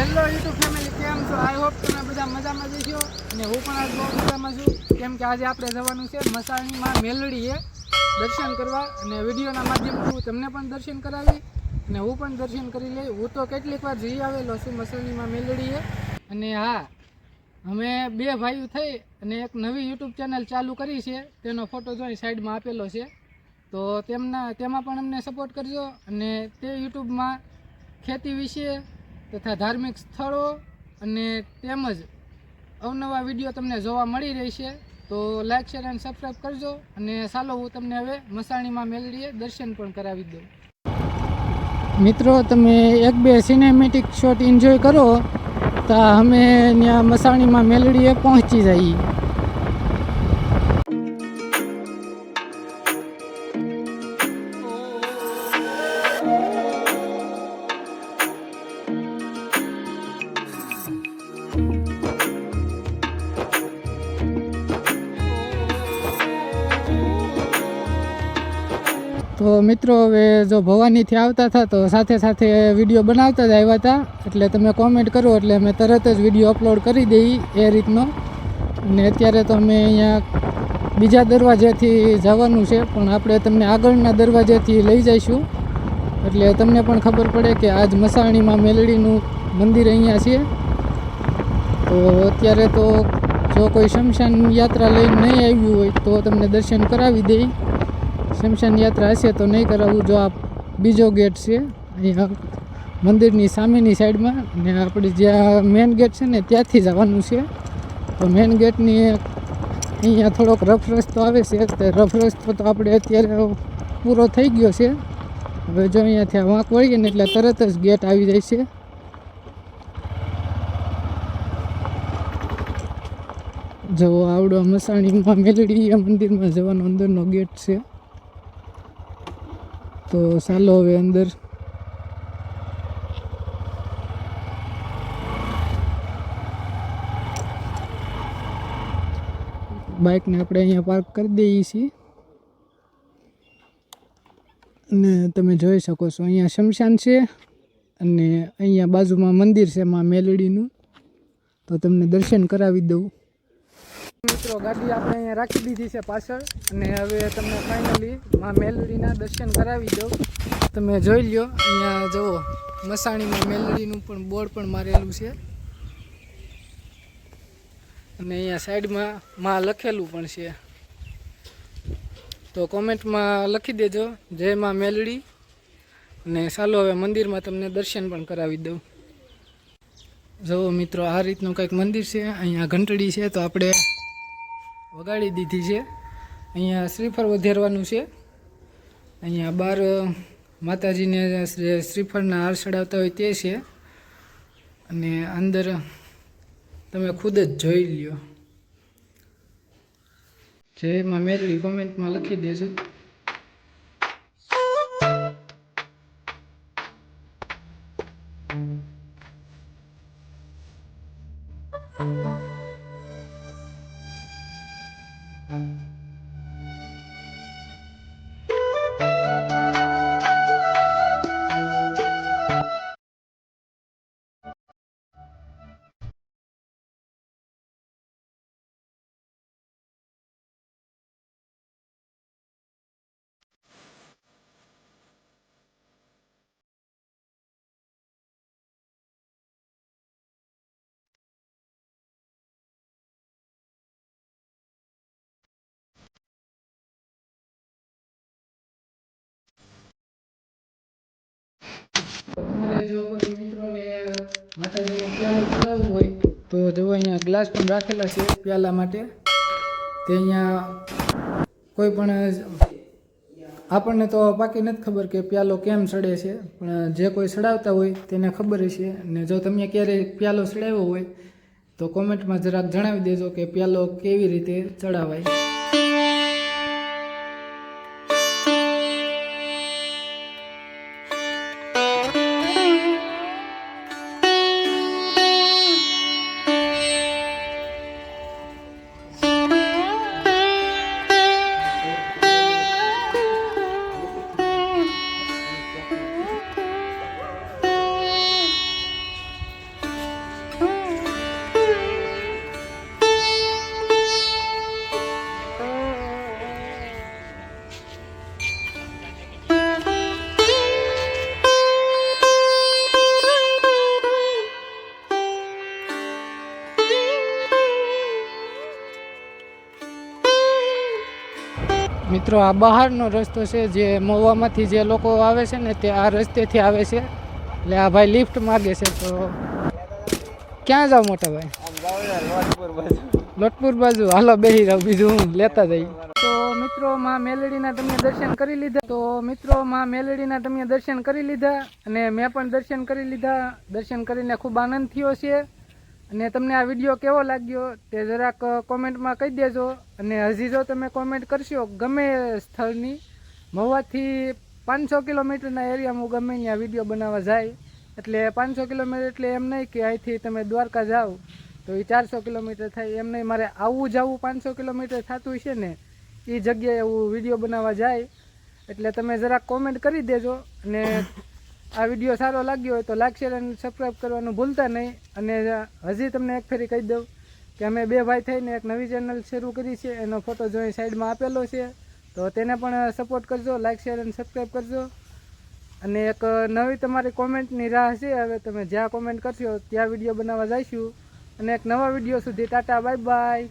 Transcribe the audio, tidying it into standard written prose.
Hello YouTube family, કેમ છો? I hope તમે બધા મજામાં જશો અને હું પણ આજ બહુ મજામાં છું. કેમ કે આજે આપણે જવાનું છે મસાણીમાં મેલડીએ દર્શન કરવા અને વિડીયોના માધ્યમથી તમને પણ દર્શન કરાવી અને હું પણ દર્શન કરી લઈ. હું તો કેટલીક વાર જઈ આવેલો છું મસાણીમાં મેલડીએ. અને હા, અમે બે ભાઈઓ થઈ અને એક નવી યુટ્યુબ ચેનલ ચાલુ કરી છે, તેનો ફોટો જોઈ સાઈડમાં આપેલો છે. તો તેમાં પણ અમને સપોર્ટ કરજો અને તે યુટ્યુબમાં ખેતી વિશે તથા ધાર્મિક સ્થળો અને તેમજ અવનવા વિડીયો તમને જોવા મળી રહેશે. તો લાઈક, શેર અને સબસ્ક્રાઈબ કરજો. અને ચાલો હું તમને હવે મસાણીમાં મેલડીએ દર્શન પણ કરાવી દઉં. મિત્રો, તમે એક બે સિનેમેટિક શોટ એન્જોય કરો તો અમે ત્યાં મસાણીમાં મેલડીએ પહોંચી જઈએ. તો મિત્રો, હવે જો ભવાનીથી આવતા હતા તો સાથે સાથે વિડીયો બનાવતા જ આવ્યા હતા, એટલે તમે કોમેન્ટ કરો એટલે અમે તરત જ વિડીયો અપલોડ કરી દઈએ એ રીતનો. અને અત્યારે તો અમે અહીંયા બીજા દરવાજેથી જવાનું છે, પણ આપણે તમને આગળના દરવાજેથી લઈ જઈશું એટલે તમને પણ ખબર પડે કે આજ મસાણીમાં મેલડીનું મંદિર અહીંયા છે. તો અત્યારે તો જો કોઈ શમશાન યાત્રા લઈને નહીં આવ્યું હોય તો તમને દર્શન કરાવી દઈ. શમશાન યાત્રા હશે તો નહીં કરાવવું. જો આ બીજો ગેટ છે અહીંયા મંદિરની સામેની સાઈડમાં, ને આપણે જ્યાં મેઇન ગેટ છે ને ત્યાંથી જવાનું છે. તો મેઇન ગેટની અહીંયા થોડોક રફ રસ્તો આવે છે, તે રફ રસ્તો તો આપણે અત્યારે પૂરો થઈ ગયો છે. હવે જો અહીંયાથી વાંક વળીએ ને એટલે તરત જ ગેટ આવી જાય છે. જો આવડો મસાણીમાં મેલડી મંદિરમાં જવાનો અંદરનો ગેટ છે. તો ચાલો હવે અંદર. બાઇકને આપણે અહીંયા પાર્ક કરી દઈએ છીએ અને તમે જોઈ શકો છો અહીંયા શમશાન છે અને અહીંયા બાજુમાં મંદિર છે માં મેલડીનું. તો તમને દર્શન કરાવી દઉં. મિત્રો, ગાડી આપણે અહીંયા રાખી દીધી છે પાછળ અને હવે તમને ફાઇનલી માં મેલડીના દર્શન કરાવી દઉં. તમે જોઈ લ્યો, અહીંયા જુઓ મસાણીમાં મેલડીનું પણ બોર્ડ પણ મારેલું છે અને અહીંયા સાઈડમાં માં લખેલું પણ છે. તો કોમેન્ટમાં લખી દેજો જય માં મેલડી. અને ચાલો હવે મંદિરમાં તમને દર્શન પણ કરાવી દઉં. જુઓ મિત્રો, આ રીતનું કંઈક મંદિર છે. અહીંયા ઘંટડી છે તો આપણે વગાડી દીધી છે. અહીંયા શ્રીફળ વધારવાનું છે. અહીંયા બાર માતાજીને શ્રીફળના હાર ચડાવતા હોય તે છે. અને અંદર તમે ખુદ જ જોઈ લ્યો. જય માં મેલડી કોમેન્ટમાં લખી દેજો. તમારે જો કોઈ મિત્રોને માતાજીનો પ્યાલો ચડાવવો હોય તો જો અહીંયા ગ્લાસ પણ રાખેલા છે પ્યાલા માટે. તે અહીંયા કોઈ પણ આપણને તો પાકી નથી ખબર કે પ્યાલો કેમ ચડે છે, પણ જે કોઈ ચડાવતા હોય તેને ખબર હશે. અને જો તમે ક્યારેય પ્યાલો ચડાવ્યો હોય તો કોમેન્ટમાં જરાક જણાવી દેજો કે પ્યાલો કેવી રીતે ચડાવાય. મિત્રો આ બહારનો રસ્તો છે, જે મહુવામાંથી જે લોકો આવે છે ને તે આ રસ્તેથી આવે છે. એટલે આ ભાઈ લિફ્ટ માગે છે. તો ક્યાં જાવ મોટા ભાઈ? લોટપુર બાજુ. હાલો બેહી જાવ, બીજું હું લેતા જઈ. તો મિત્રો માં મેલડીના તમે દર્શન કરી લીધા. અને મેં પણ દર્શન કરી લીધા. દર્શન કરીને ખૂબ આનંદ થયો છે. અને તમને આ વિડીયો કેવો લાગ્યો તે જરાક કોમેન્ટમાં કહી દેજો. અને હજી જો તમે કોમેન્ટ કરશો ગમે સ્થળની, મહુવાથી 500 કિલોમીટરના એરિયામાં હું ગમે ત્યાં વિડીયો બનાવવા જાય. એટલે 500 કિલોમીટર એટલે એમ નહીં કે અહીંથી તમે દ્વારકા જાઓ તો એ 400 કિલોમીટર થાય, એમ નહીં. મારે આવવું જવું 500 કિલોમીટર થતું છે ને, એ જગ્યાએ હું વિડીયો બનાવવા જાય. એટલે તમે જરાક કોમેન્ટ કરી દેજો. અને આ વિડીયો સારો લાગ્યો હોય તો લાઈક, શેર અને સબસ્ક્રાઈબ કરવાનું ભૂલતા નહીં. અને હજી તમને એક ફેરી કહી દઉં કે અમે બે ભાઈ થઈને એક નવી ચેનલ શરૂ કરી છે. એનો ફોટો જોઈ સાઈડમાં આપેલો છે, તો તેને પણ સપોર્ટ કરજો, લાઈક, શેર અને સબસ્ક્રાઈબ કરજો. અને એક નવી તમારી કોમેન્ટની રાહ છે. હવે તમે જ્યાં કોમેન્ટ કરશો ત્યાં વિડીયો બનાવવા જઈશું. અને એક નવા વિડીયો સુધી ટાટા, બાય બાય.